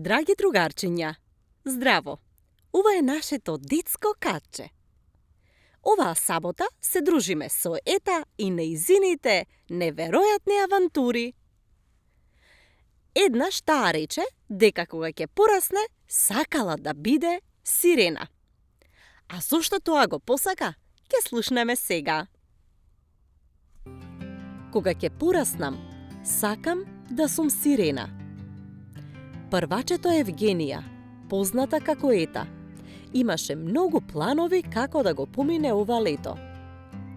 Драги другарчиња, здраво! Ова е нашето детско катче. Оваа сабота се дружиме со Ета и нејзините неверојатни авантури. Еднаш таа рече дека кога ќе порасне, сакала да биде сирена. А зошто тоа го посака, ќе слушнеме сега. Кога ќе пораснам, сакам да сум сирена. Првачето Евгенија, позната како Ета, имаше многу планови како да го помине ова лето.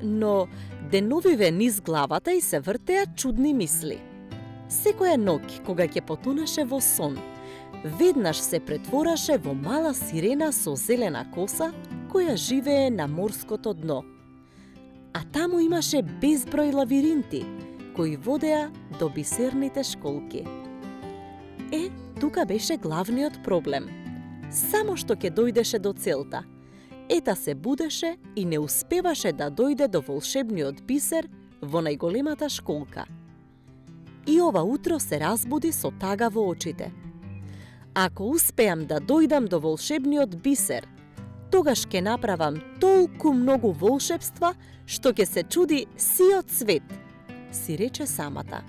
Но деновиве низ главата и се вртеа чудни мисли. Секоја ноќ, кога ќе потонеше во сон, веднаш се претвораше во мала сирена со зелена коса, која живее на морското дно. А таму имаше безброј лавиринти, кои водеа до бисерните школки. Тука беше главниот проблем. Само што ќе дојдеше до целта, Ета се будеше и не успеваше да дојде до волшебниот бисер во најголемата школка. И ова утро се разбуди со тага во очите. Ако успеам да дојдам до волшебниот бисер, тогаш ќе направам толку многу волшебства што ќе се чуди сиот свет, си рече самата.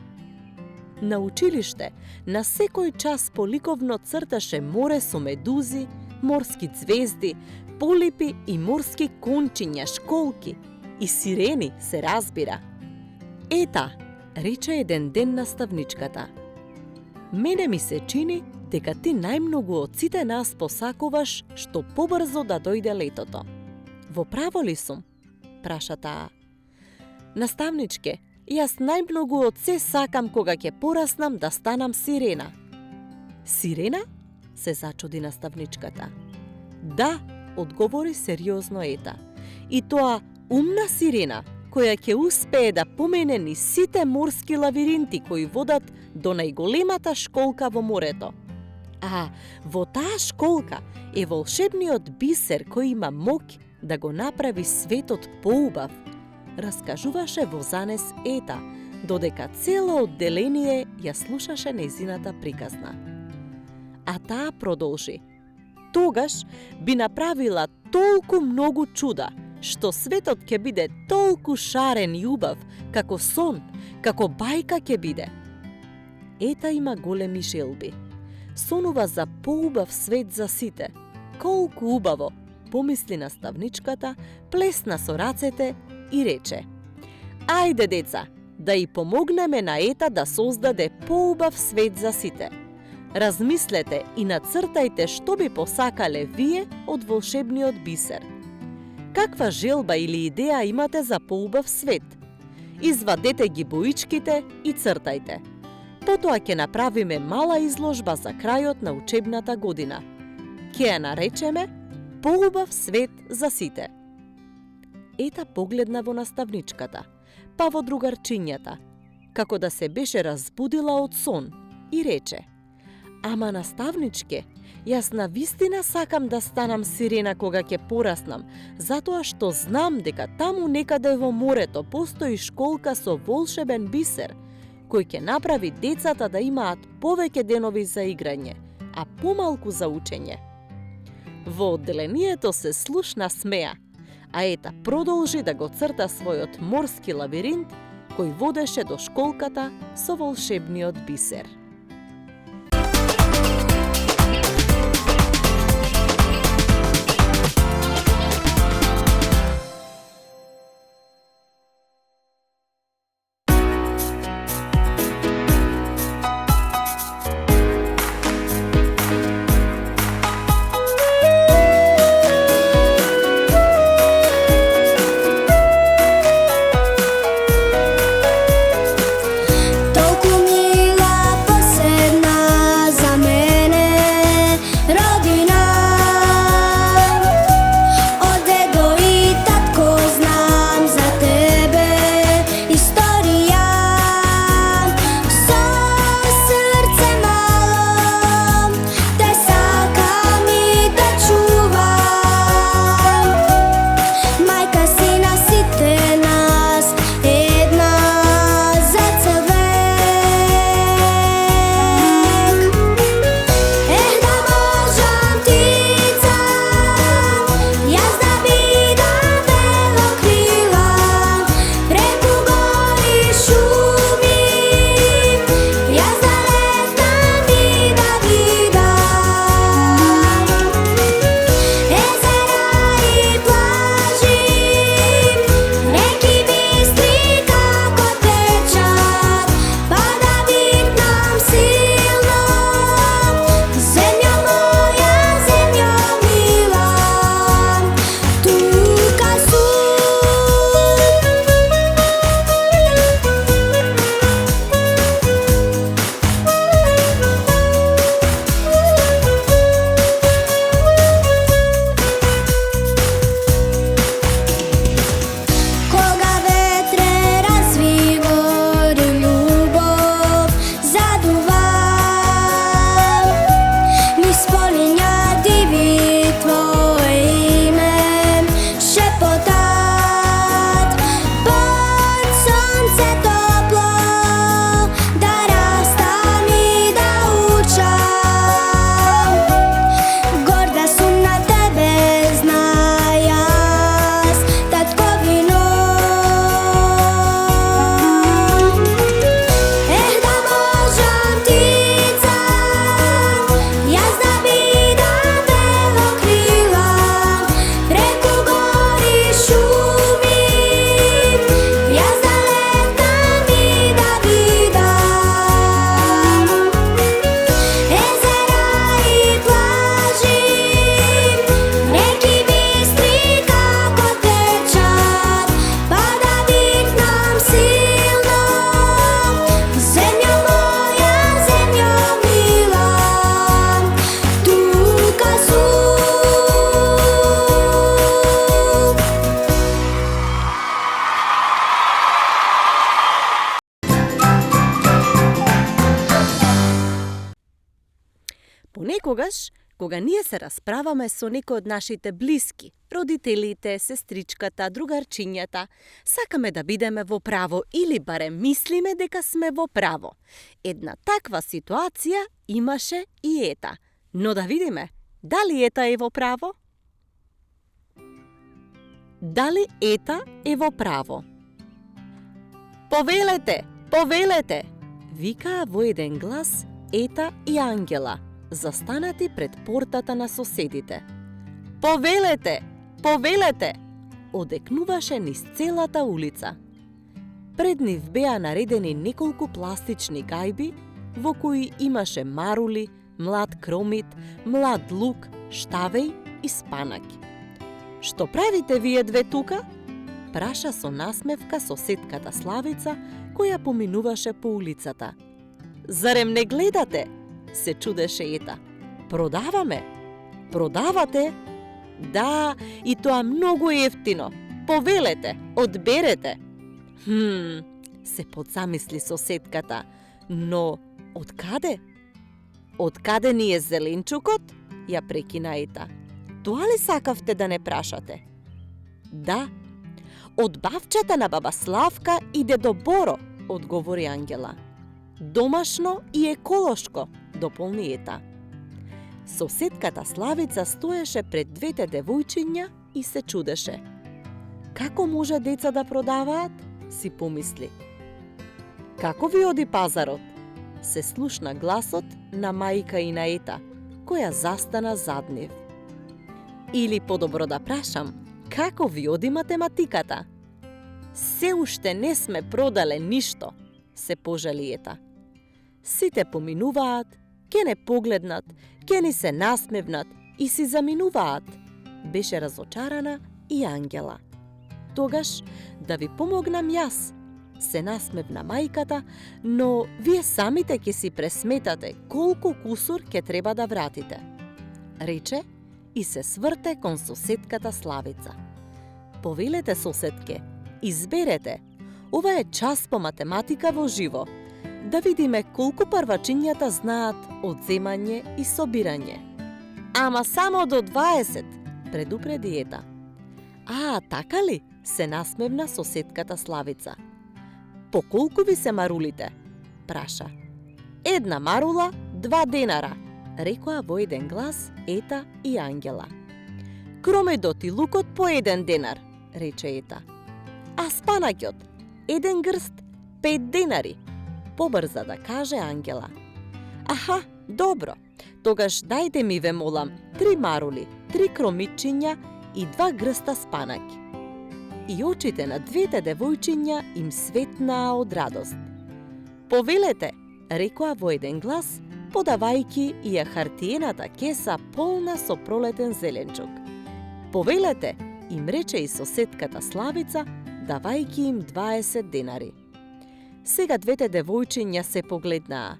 На училиште, на секој час поликовно црташе море со медузи, морски ѕвезди, полипи и морски кончиња, школки и сирени, се разбира. Ета, рече еден ден наставничката. Мене ми се чини дека ти најмногу од сите нас посакуваш што побрзо да дојде летото. Во право ли сум? Праша таа. Наставничке, јас најмногу од се сакам кога ќе пораснам да станам сирена. Сирена? Се зачуди наставничката. Да, одговори сериозно Ета. И тоа умна сирена, која ќе успее да помене ни сите морски лавиринти кои водат до најголемата школка во морето. А во таа школка е волшебниот бисер кој има моќ да го направи светот поубав, раскажуваше во занес Ета, додека цело одделение ја слушаше нејзината приказна. А таа продолжи. Тогаш би направила толку многу чуда, што светот ќе биде толку шарен и убав, како сон, како бајка ќе биде. Ета има големи желби. Сонува за поубав свет за сите. Колку убаво, помисли наставничката, плесна со рацете и рече: Ајде, деца, да и помогнеме на Ета да создаде поубав свет за сите. Размислете и нацртајте што би посакале вие од волшебниот бисер. Каква желба или идеја имате за поубав свет? Извадете ги боичките и цртајте. Потоа ќе направиме мала изложба за крајот на учебната година. Ќе ја наречеме Поубав свет за сите. Ета погледна во наставничката, па во другарчињата, како да се беше разбудила од сон и рече: Ама наставничке, јас навистина сакам да станам сирена кога ќе пораснам, затоа што знам дека таму некаде во морето постои школка со волшебен бисер, кој ќе направи децата да имаат повеќе денови за играње, а помалку за учење. Во одделението се слушна смеа, а Ета продолжи да го црта својот морски лавиринт, кој водеше до школката со волшебниот бисер. Секогаш, кога ние се расправаме со некој од нашите блиски, родителите, сестричката, другарчињата, сакаме да бидеме во право или барем мислиме дека сме во право. Една таква ситуација имаше и Ета. Но да видиме, дали Ета е во право? Дали Ета е во право? Повелете, повелете! Викаа во еден глас Ета и Ангела, застанати пред портата на соседите. Повелете, повелете! Одекнуваше низ целата улица. Пред нив беа наредени неколку пластични гајби, во кои имаше марули, млад кромит, млад лук, штавеј и спанаки. Што правите вие две тука? Праша со насмевка соседката Славица, која поминуваше по улицата. Зарем не гледате? Се чудеше Ета. Продаваме. Продавате? Да, и тоа многу ефтино. Повелете, одберете. Се подзамисли соседката. Но, од каде? Од каде ни е зеленчукот? Ја прекина Ета. Тоа ли сакавте да не прашате? Да. Од бавчата на баба Славка и дедо Боро, одговори Ангела. Домашно и еколошко, дополни Ета. Соседката Славица стоеше пред двете девојчиња и се чудеше. Како може деца да продаваат? Си помисли. Како ви оди пазарот? Се слушна гласот на мајка и на Ета, која застана зад нив. Или подобро да прашам, како ви оди математиката? Се уште не сме продале ништо, се пожали Ета. Сите поминуваат, ке не погледнат, ке ни се насмевнат и си заминуваат. Беше разочарана и Ангела. Тогаш да ви помогнам јас, се насмевна мајката, но вие самите ќе си пресметате колку кусур ќе треба да вратите. Рече и се сврте кон соседката Славица. Повелете, соседке, изберете. Ова е час по математика во живо. Да видиме колку парвачињата знаат одземање и собирање. Ама само до 20, предупреди Ета. А, така ли? Се насмевна соседката Славица. По колку ви се марулите? Праша. Една марула, 2 денара, рекоа во еден глас Ета и Ангела. Кромедот и лукот по 1 денар, рече Ета. А спанакјот, 1 грст, 5 денари, побрза да каже Ангела. Аха, добро, тогаш дајте ми, ве молам, 3 марули, 3 кромитчиња и 2 грста спанаки. И очите на двете девојчиња им светнаа од радост. Повелете, рекоа во еден глас, подавајки и ја хартиената кеса полна со пролетен зеленчук. Повелете, им рече и соседката Славица, давајки им 20 денари. Сега двете девојчиња се погледнаа,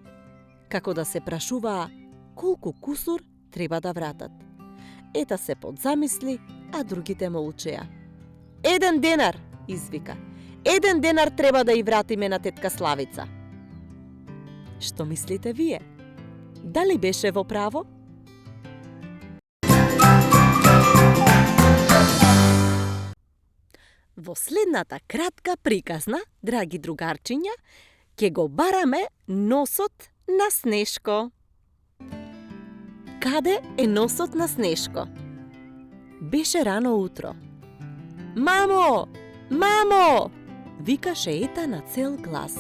како да се прашуваа колку кусур треба да вратат. Ета се подзамисли, а другите молчеа. 1 денар, извика. 1 денар треба да ја вратиме на тетка Славица. Што мислите вие? Дали беше во право? Во следната кратка приказна, драги другарчиња, ќе го бараме носот на Снешко. Каде е носот на Снешко? Беше рано утро. Мамо! Мамо! Викаше Ета на цел глас.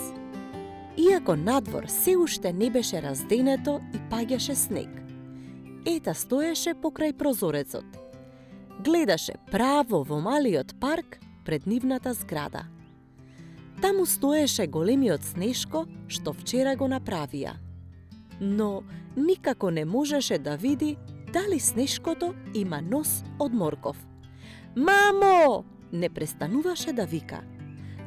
Иако надвор се уште не беше разденето и паѓаше снег. Ета стоеше покрај прозорецот. Гледаше право во малиот парк пред нивната зграда. Таму стоеше големиот Снешко што вчера го направија. Но никако не можеше да види дали Снешкото има нос од морков. Мамо! Не престануваше да вика.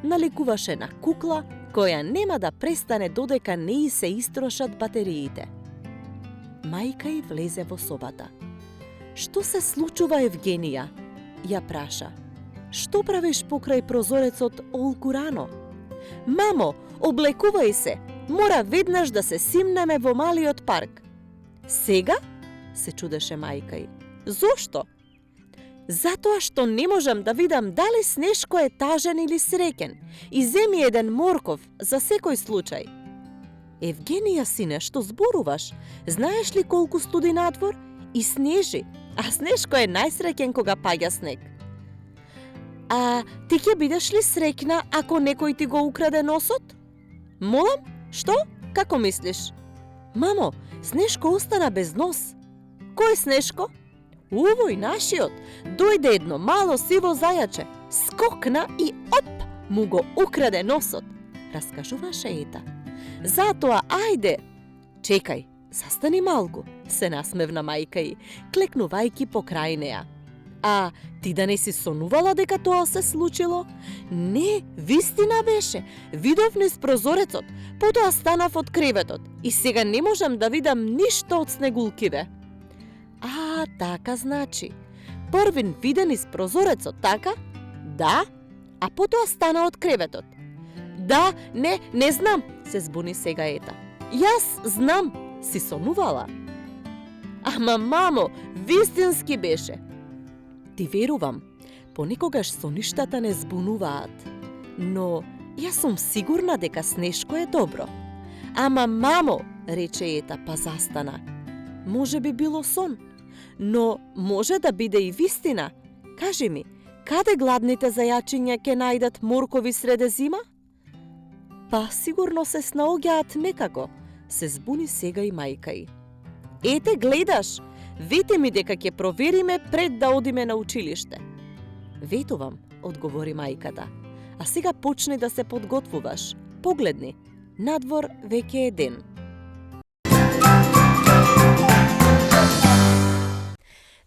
Наликуваше на кукла која нема да престане додека не и се истрошат батериите. Мајка ѝ влезе во собата. Што се случува, Евгенија? Ја праша. Што правиш покрај прозорецот олку рано? Мамо, облекувај се, мора веднаш да се симнеме во малиот парк. Сега? се чудеше мајка й. Зошто? Затоа што не можам да видам дали Снешко е тажен или среќен и земи еден морков за секој случај. Евгенија, сине, што зборуваш? Знаеш ли колку студи надвор? И снежи, а Снешко е најсреќен кога паѓа снег. А ти ќе бидеш ли среќна ако некој ти го украде носот? Молам? Што? Како мислиш? Мамо, Снешко остана без нос. Кој Снешко? Овој нашиот. Дојде едно мало сиво зајаче, скокна и оп, му го украде носот, раскажуваше Ета. Затоа, ајде! Чекај, застани малку, се насмевна мајка й, клекнувајќи покрај неа. А ти да не си сонувала дека тоа се случило? Не, вистина беше. Видов низ прозорецот, потоа станав од креветот и сега не можам да видам ништо од снегулкиве. А, така значи. Првин виде низ прозорецот, така? Да, а потоа стана од креветот. Да, не знам, се збуни сега Ета. Јас знам, си сонувала. Ама, мамо, вистински беше. Ти верувам, понекогаш соништата не збунуваат. Но јас сум сигурна дека Снешко е добро. Ама, мамо, рече Ета, па застана. Може би било сон, но може да биде и вистина. Кажи ми, каде гладните зајачиња ќе најдат моркови среде зима? Па сигурно се снаоѓаат некако, се збуни сега и мајка й. Ете, гледаш, вети ми дека ќе провериме пред да одиме на училиште. Ветувам, одговори мајката. А сега почни да се подготвуваш. Погледни, надвор веќе е ден.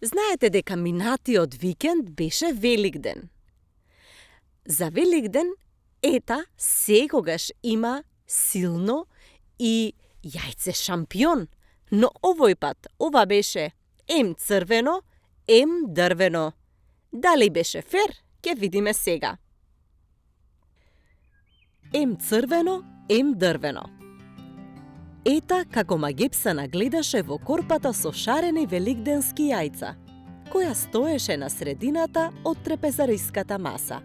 Знаете дека минатиот викенд беше Великден. За Великден Ета секогаш има силно и јајце шампион, но овој пат ова беше ем црвено, ем дрвено. Дали беше фер, ќе видиме сега. Ем црвено, ем дрвено. Ета како магепсана гледаше во корпата со шарени великденски јајца, која стоеше на средината од трапезариската маса.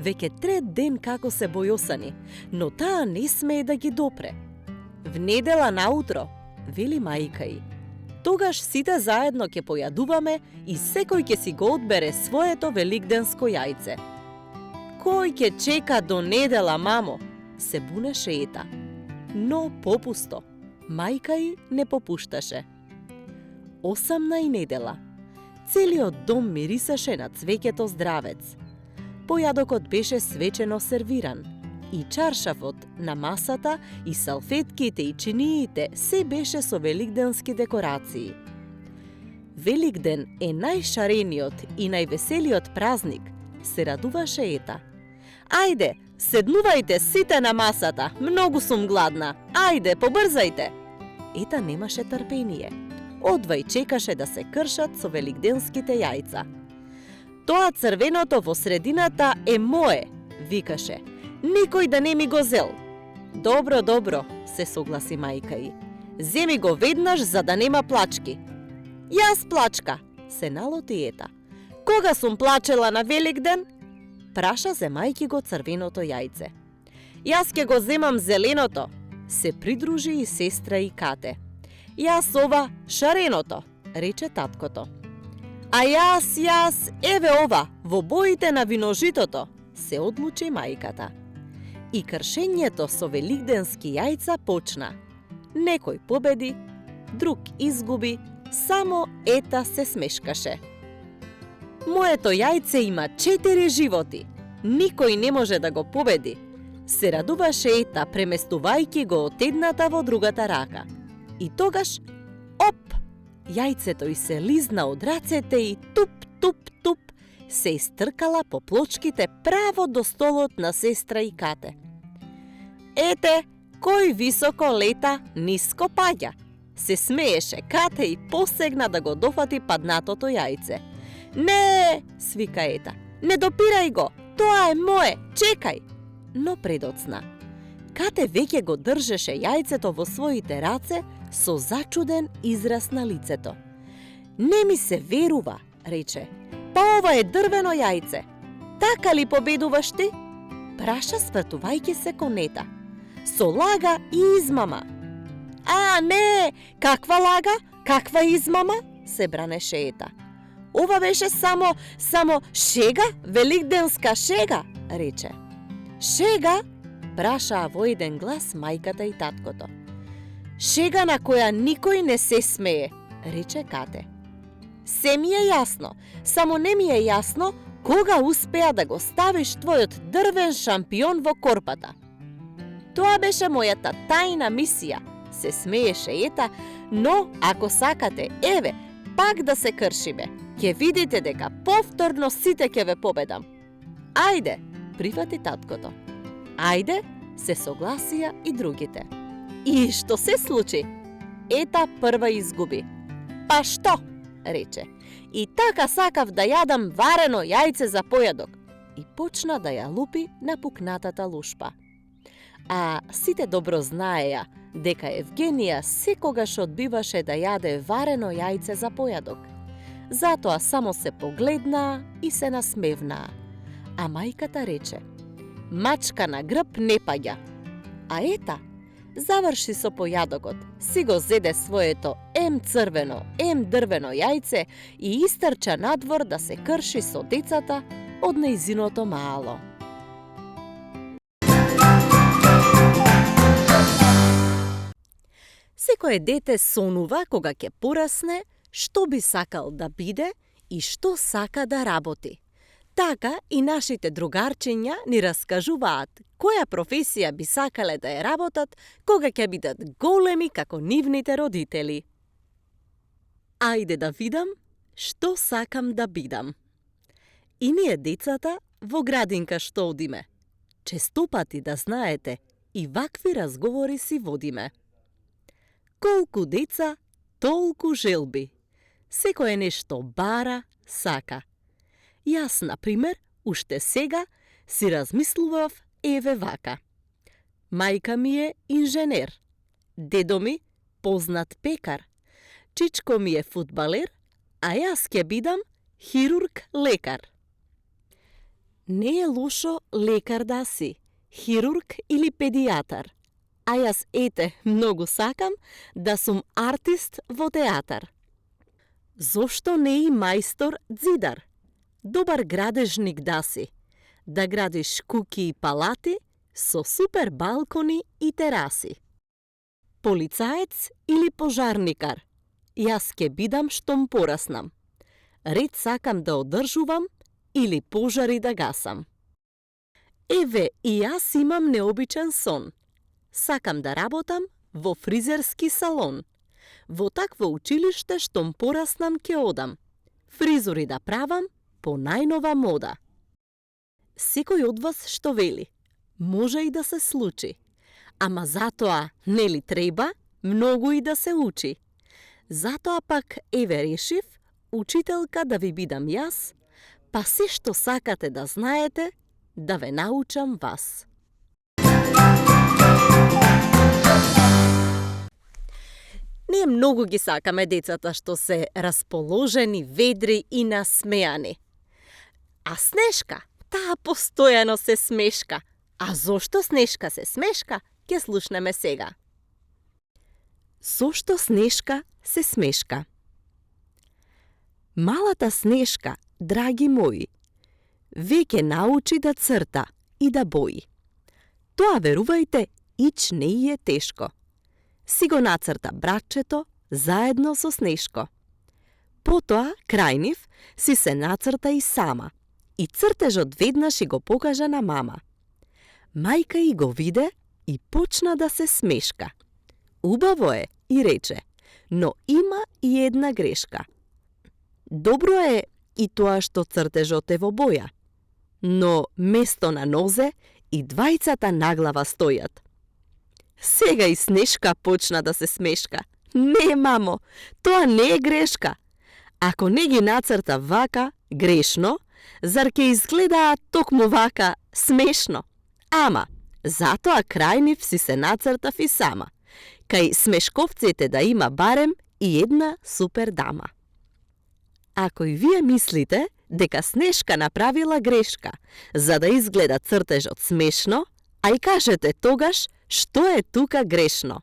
Веќе трет ден како се бојосани, но таа не смее да ги допре. В недела наутро, вели мајка й, тогаш сите заедно ќе појадуваме и секој ќе си го одбере своето великденско јајце. Кој ќе чека до недела, мамо? Се бунеше Ета. Но попусто, мајка й не попушташе. 8 и недела. Целиот дом мирисаше на цвеќето здравец. Појадокот беше свечено сервиран и чаршафот на масата и салфетките и чиниите се беше со великденски декорации. Великден е најшарениот и највеселиот празник, се радуваше Ета. Ајде, седнувајте сите на масата, многу сум гладна. Ајде, побрзајте. Ета немаше трпение. Одвај чекаше да се кршат со великденските јајца. Тоа црвеното во средината е мое, викаше. Никој да не ми го зел. Добро, добро, се согласи мајка й. Земи го веднаш за да нема плачки. Јас плачка, се налоти Ета. Кога сум плачела на Великден? Праша земајки го црвеното јајце. Јас ќе го земам зеленото, се придружи и сестра и Кате. Јас ова шареното, рече таткото. А јас, еве ова, во боите на виножитото, се одлучи мајката. И кршењето со великденски јајца почна. Некој победи, друг изгуби, само Ета се смешкаше. Моето јајце има 4 животи. Никој не може да го победи. Се радуваше Ета, преместувајќи го од едната во другата рака. И тогаш, оп, јајцето й се лизна од рацете и туп, туп, туп, се истркала по плочките право до столот на сестра и Кате. Ете, кој високо лета, ниско паѓа. Се смееше Кате и посегна да го дофати паднатото јајце. Не, свика Ета, не допирај го, тоа е мое, чекај. Но предоцна. Кате веќе го држеше јајцето во своите раце, со зачуден израз на лицето. Не ми се верува, рече. Па ова е дрвено јајце. Така ли победуваш ти? Праша свртувајќи се кон Ета. Со лага и измама. А, не! Каква лага? Каква измама? Се бранеше Ета. Ова беше само шега, великденска шега, рече. Шега? Прашаа во еден глас мајката и таткото. Шега на која никој не се смее, рече Кате. Се ми е јасно, само не ми е јасно кога успеа да го ставиш твојот дрвен шампион во корпата. Тоа беше мојата тајна мисија, се смееше Ета, но ако сакате, еве, пак да се кршиме, ќе видите дека повторно сите ќе ве победам. Ајде, прифати таткото. Ајде, се согласија и другите. И што се случи? Ета прва изгуби. Па што? Рече. И така сакав да јадам варено јајце за појадок. И почна да ја лупи на пукнатата лушпа. А сите добро знаеја дека Евгенија секогаш одбиваше да јаде варено јајце за појадок. Затоа само се погледнаа и се насмевнаа. А мајката рече: мачка на грб не паѓа. А Ета заврши со појадокот, си го зеде своето црвено, дрвено јајце и истрча надвор да се крши со децата од нејзиното мало. Секое дете сонува кога ќе порасне што би сакал да биде и што сака да работи. Така и нашите другарчиња ни раскажуваат која професија би сакале да ја работат кога ќе бидат големи како нивните родители. Ајде да видам што сакам да бидам. И ние децата во градинка што одиме. Честопати да знаете, и вакви разговори си водиме. Колку деца, толку желби. Секое нешто бара, сака. Јас, например, уште сега си размислував еве вака. Мајка ми е инженер, дедо ми познат пекар, чичко ми е фудбалер, а јас ќе бидам хирург-лекар. Не е лошо лекар да си, хирург или педијатар, а јас многу сакам да сум артист во театар. Зошто не и мајстор ѕидар? Добар градежник да си, да градиш куки и палати со супер балкони и тераси. Полицаец или пожарникар? Јас ќе бидам штом пораснам. Ред сакам да одржувам или пожари да гасам. Еве, и јас имам необичен сон. Сакам да работам во фризерски салон. Во такво училиште штом пораснам ќе одам. Фризури да правам по најнова мода. Секој од вас што вели, може и да се случи. Ама затоа, нели треба, многу и да се учи. Затоа пак, еве решив, учителка да ви бидам јас, па се што сакате да знаете, да ве научам вас. Ние многу ги сакаме децата што се расположени, ведри и насмеани. А Снешка, таа постојано се смешка. А зошто Снешка се смешка, ќе слушнеме сега. Зошто Снешка се смешка? Малата Снешка, драги мои, веќе научи да црта и да бои. Тоа, верувајте, ич не и е тешко. Си го нацрта братчето заедно со Снешко. Потоа, крај нив, си се нацрта и сама. И цртежот веднаш и го покажа на мама. Мајка и го виде и почна да се смешка. Убаво е, и рече, но има и една грешка. Добро е и тоа што цртежот е во боја, но место на нозе и двајцата наглава стојат. Сега и Снешка почна да се смешка. Не, мамо, тоа не е грешка. Ако не ги нацрта вака, грешно, зар ќе изгледаат токму вака смешно? Ама, затоа крај нив си се нацртав и сама. кај смешковците да има барем и една супер дама. Ако и вие мислите дека Снешка направила грешка за да изгледа цртежот смешно, ај кажете тогаш што е тука грешно.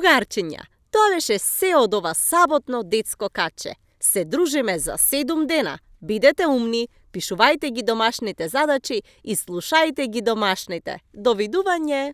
Другарчиња, тоа беше се од ова саботно детско каче. Се дружиме за 7 дена. Бидете умни, пишувајте ги домашните задачи и слушајте ги домашните. Довидување!